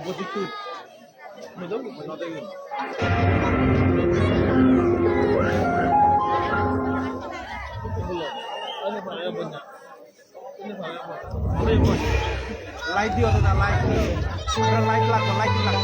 positif. Mình giống mình nói đây. Like dia atau like? Like lah, like lah.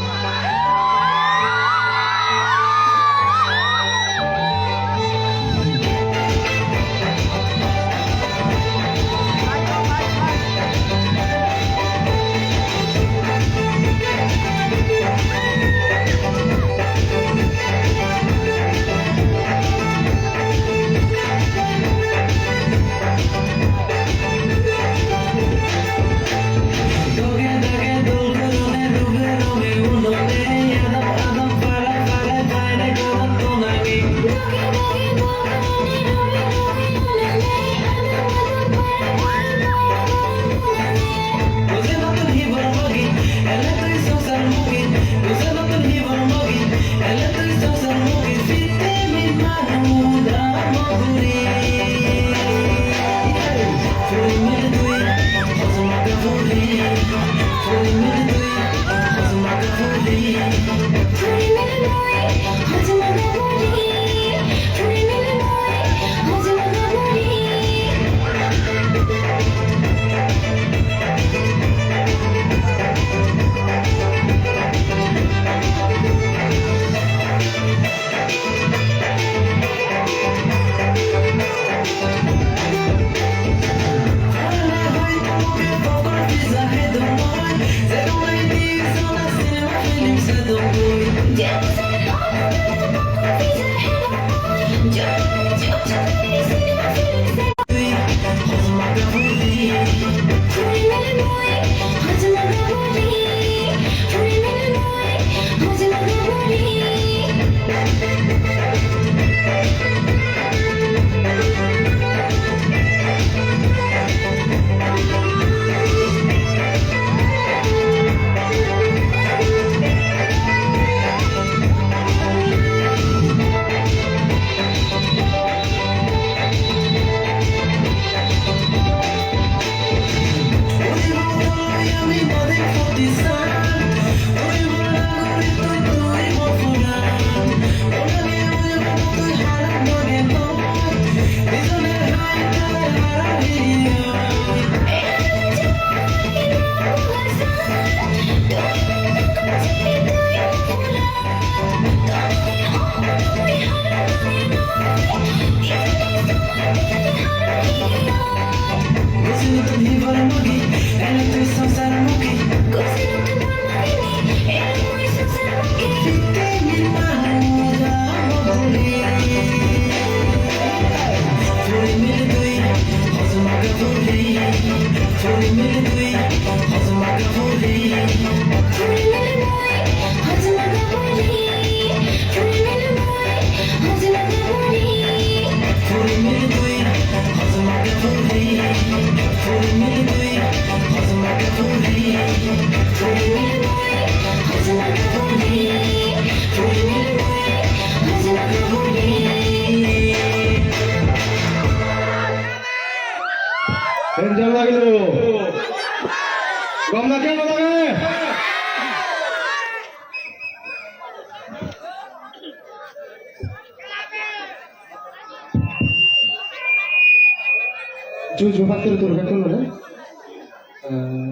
Enjol lagi lu. Gom lagi. Jujur fakir turun dulu.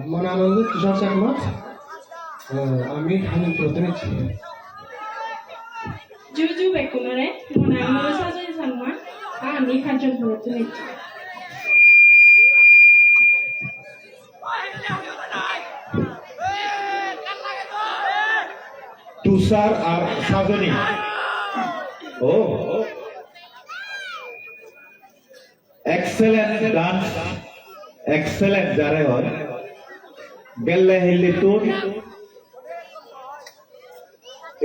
Mana nunggu kisah sama? Ami kami protein. Jujur bekunore, mana nunggu saja sama? Ami kami protein. Tushar আর সাজনী ও excellent dance excellent যারে হয় গেলে হিলি তুন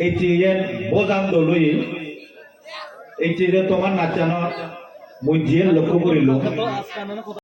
এই season বোজান Dolui এই চিজে তোমার নাচানো মুই জিয়ে লক্ষ্য করিল